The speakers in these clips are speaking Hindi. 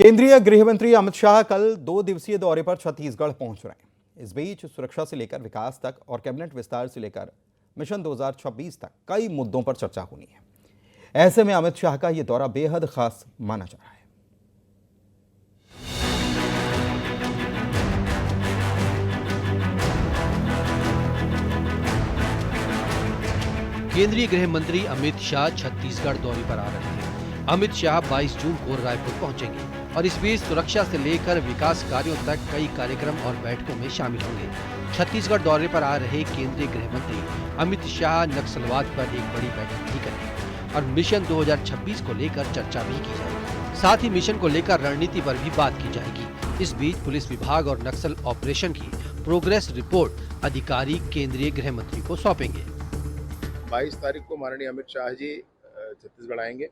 केंद्रीय गृह मंत्री अमित शाह कल 2 दिवसीय दौरे पर छत्तीसगढ़ पहुंच रहे हैं। इस बीच सुरक्षा से लेकर विकास तक और कैबिनेट विस्तार से लेकर मिशन 2026 तक कई मुद्दों पर चर्चा होनी है। ऐसे में अमित शाह का यह दौरा बेहद खास माना जा रहा है। केंद्रीय गृह मंत्री अमित शाह छत्तीसगढ़ दौरे पर आ रहे हैं। अमित शाह 22 जून को रायपुर पहुंचेंगे और इस बीच सुरक्षा से लेकर विकास कार्यों तक कई कार्यक्रम और बैठकों में शामिल होंगे। छत्तीसगढ़ दौरे पर आ रहे केंद्रीय गृह मंत्री अमित शाह नक्सलवाद पर एक बड़ी बैठक भी करेंगे और मिशन 2026 को लेकर चर्चा भी की जाएगी। साथ ही मिशन को लेकर रणनीति पर भी बात की जाएगी। इस बीच पुलिस विभाग और नक्सल ऑपरेशन की प्रोग्रेस रिपोर्ट अधिकारी केंद्रीय गृह मंत्री को सौंपेंगे। 22 तारीख को माननीय अमित शाह जी छत्तीसगढ़ आएंगे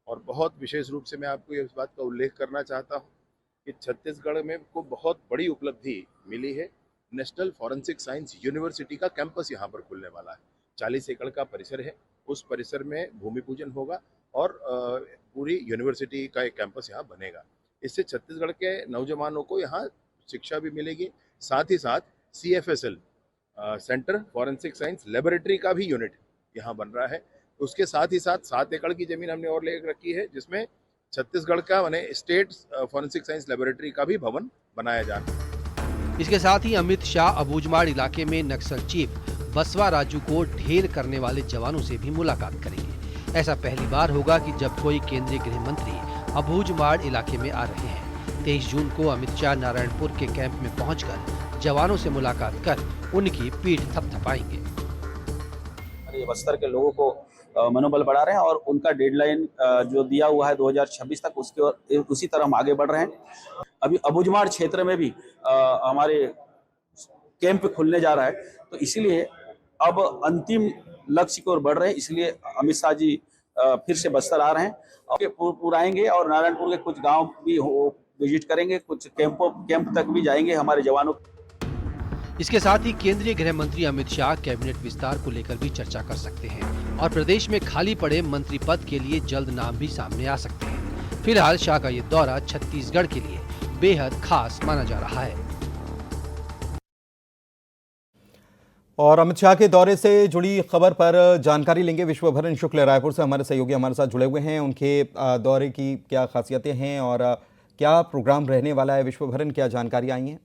और बहुत विशेष रूप से मैं आपको इस बात का उल्लेख करना चाहता हूं कि छत्तीसगढ़ में को बहुत बड़ी उपलब्धि मिली है। नेशनल फॉरेंसिक साइंस यूनिवर्सिटी का कैंपस यहां पर खुलने वाला है। 40 एकड़ का परिसर है। उस परिसर में भूमि पूजन होगा और पूरी यूनिवर्सिटी का एक कैंपस यहाँ बनेगा। इससे छत्तीसगढ़ के नौजवानों को यहाँ शिक्षा भी मिलेगी। साथ ही साथ CFSL centre forensic science laboratory का भी यूनिट यहाँ बन रहा है। उसके साथ ही साथ 7 एकड़ की जमीन हमने और ले रखी है, जिसमें छत्तीसगढ़ का माने स्टेट फॉरेंसिक साइंस लेबोरेटरी का भी भवन बनाया जा रहा है। इसके साथ ही अमित शाह अबूझमाड़ इलाके में नक्सल चीफ बसवा राजू को ढेर करने वाले जवानों से भी मुलाकात करेंगे। ऐसा पहली बार होगा कि जब कोई केंद्रीय गृह मंत्री अबूझमाड़ इलाके में आ रहे हैं। 23 जून को अमित शाह नारायणपुर के कैंप में पहुंचकर जवानों से मुलाकात कर उनकी पीठ थपथपाएंगे। ये बस्तर के लोगों को मनोबल बढ़ा रहे हैं और उनका डेडलाइन जो दिया हुआ है 2026 तक उसके उसी तरह हम आगे बढ़ रहे हैं। अभी अबूझमाड़ क्षेत्र में भी हमारे कैंप खुलने जा रहा है, तो इसीलिए अब अंतिम लक्ष्य की ओर बढ़ रहे हैं। इसलिए अमित शाह जी फिर से बस्तर आ रहे हैं और पूरा आएंगे और नारायणपुर के कुछ गांव भी विजिट करेंगे, कुछ कैंप तक भी जाएंगे हमारे जवानों। इसके साथ ही केंद्रीय गृह मंत्री अमित शाह कैबिनेट विस्तार को लेकर भी चर्चा कर सकते हैं और प्रदेश में खाली पड़े मंत्री पद के लिए जल्द नाम भी सामने आ सकते हैं। फिलहाल शाह का ये दौरा छत्तीसगढ़ के लिए बेहद खास माना जा रहा है। और अमित शाह के दौरे से जुड़ी खबर पर जानकारी लेंगे विश्वभरन शुक्ल रायपुर से हमारे सहयोगी हमारे साथ जुड़े हुए हैं। उनके दौरे की क्या खासियतें हैं और क्या प्रोग्राम रहने वाला है? विश्वभरन, क्या जानकारी आई है?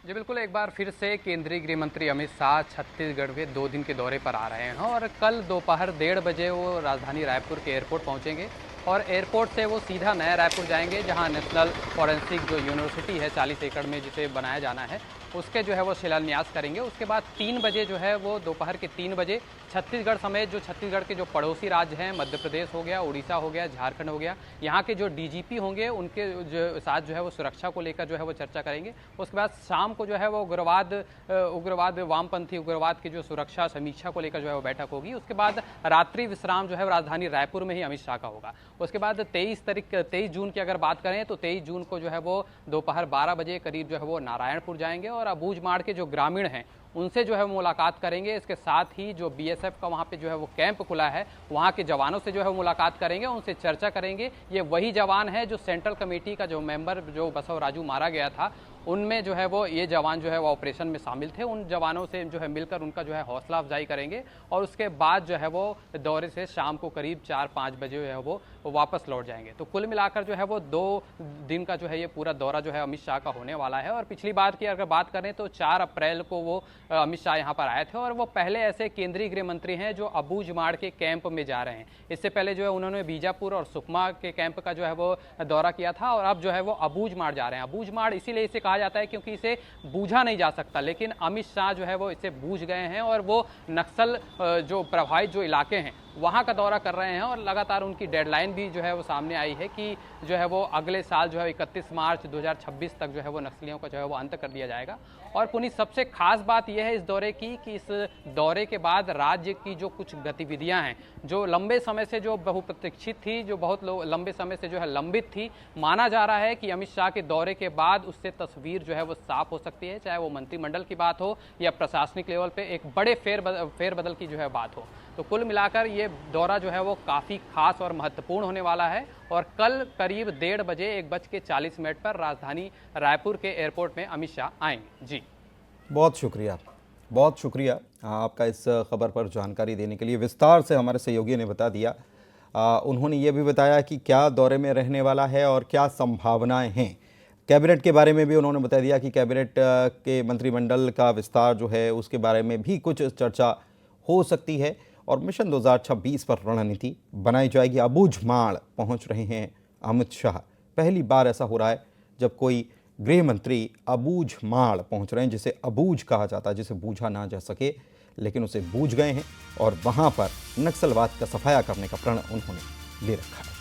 जी बिल्कुल, एक बार फिर से केंद्रीय गृह मंत्री अमित शाह छत्तीसगढ़ में 2 दिन के दौरे पर आ रहे हैं और कल दोपहर 1:30 बजे वो राजधानी रायपुर के एयरपोर्ट पहुंचेंगे और एयरपोर्ट से वो सीधा नया रायपुर जाएंगे, जहां नेशनल फॉरेंसिक जो यूनिवर्सिटी है 40 एकड़ में जिसे बनाया जाना है, उसके जो है वो शिलान्यास करेंगे। उसके बाद 3 बजे जो है वो दोपहर के 3 बजे छत्तीसगढ़ समेत जो छत्तीसगढ़ के जो पड़ोसी राज्य हैं, मध्य प्रदेश हो गया, उड़ीसा हो गया, झारखंड हो गया, यहाँ के जो DGP होंगे उनके जो साथ जो है वो सुरक्षा को लेकर जो है वो चर्चा करेंगे। उसके बाद शाम को जो है वो उग्रवाद वामपंथी उग्रवाद की जो सुरक्षा समीक्षा को लेकर जो है वो बैठक होगी। उसके बाद रात्रि विश्राम जो है राजधानी रायपुर में ही अमित शाह का होगा। उसके बाद 23 जून की अगर बात करें तो 23 जून को जो है वो दोपहर 12 बजे करीब जो है वो नारायणपुर जाएंगे और अबूझमाड़ के जो ग्रामीण हैं उनसे जो है मुलाकात करेंगे। इसके साथ ही जो BSF का वहाँ पे जो है वो कैंप खुला है, वहाँ के जवानों से जो है मुलाकात करेंगे, उनसे चर्चा करेंगे। ये वही जवान है जो सेंट्रल कमेटी का जो मेंबर जो बसव राजू मारा गया था, उनमें जो है वो ये जवान जो है वो ऑपरेशन में शामिल थे। उन जवानों से जो है मिलकर उनका जो है हौसला अफजाई करेंगे और उसके बाद जो है वो दौरे से शाम को करीब 4-5 बजे जो है वो वापस लौट जाएंगे। तो कुल मिलाकर जो है वो 2 दिन का जो है ये पूरा दौरा जो है अमित शाह का होने वाला है। और पिछली बार की अगर बात करें तो 4 अप्रैल को वो अमित शाह यहाँ पर आए थे और वो पहले ऐसे केंद्रीय गृह मंत्री हैं जो अबूझमाड़ के कैंप में जा रहे हैं। इससे पहले जो है उन्होंने बीजापुर और सुकमा के कैंप का जो है वो दौरा किया था और अब जो है वो अबूझमाड़ जा रहे हैं। अबूझमाड़ इसीलिए इसे कहा जाता है क्योंकि इसे बूझा नहीं जा सकता, लेकिन अमित शाह जो है वो इसे बूझ गए हैं और वो नक्सल जो प्रभावित जो इलाके हैं वहाँ का दौरा कर रहे हैं और लगातार उनकी डेडलाइन भी जो है वो सामने आई है कि जो है वो अगले साल जो है 31 मार्च 2026 तक जो है वो नक्सलियों का जो है वो अंत कर दिया जाएगा। और पुनीत, सबसे खास बात यह है इस दौरे की कि इस दौरे के बाद राज्य की जो कुछ गतिविधियां हैं जो लंबे समय से जो बहुप्रतीक्षित थी, जो बहुत लंबे समय से जो है लंबित थी, माना जा रहा है कि अमित शाह के दौरे के बाद उससे तस्वीर जो है वो साफ हो सकती है, चाहे वो मंत्रिमंडल की बात हो या प्रशासनिक लेवल पे एक बड़े फेरबदल की जो है बात हो। तो कुल मिलाकर ये दौरा जो है वो काफ़ी खास और महत्वपूर्ण होने वाला है और कल करीब 1:30 बजे 1:40 पर राजधानी रायपुर के एयरपोर्ट में अमित शाह आएंगे। जी, बहुत शुक्रिया आपका इस खबर पर जानकारी देने के लिए। विस्तार से हमारे सहयोगी ने बता दिया। उन्होंने ये भी बताया कि क्या दौरे में रहने वाला है और क्या संभावनाएं हैं। कैबिनेट के बारे में भी उन्होंने बता दिया कि कैबिनेट के मंत्रिमंडल का विस्तार जो है उसके बारे में भी कुछ चर्चा हो सकती है और मिशन 2026 पर रणनीति बनाई जाएगी। अबूझमाड़ पहुंच रहे हैं अमित शाह। पहली बार ऐसा हो रहा है जब कोई गृह मंत्री अबूझमाड़ पहुंच रहे हैं, जिसे अबूझ कहा जाता है, जिसे बूझा ना जा सके, लेकिन उसे बूझ गए हैं और वहां पर नक्सलवाद का सफाया करने का प्रण उन्होंने ले रखा है।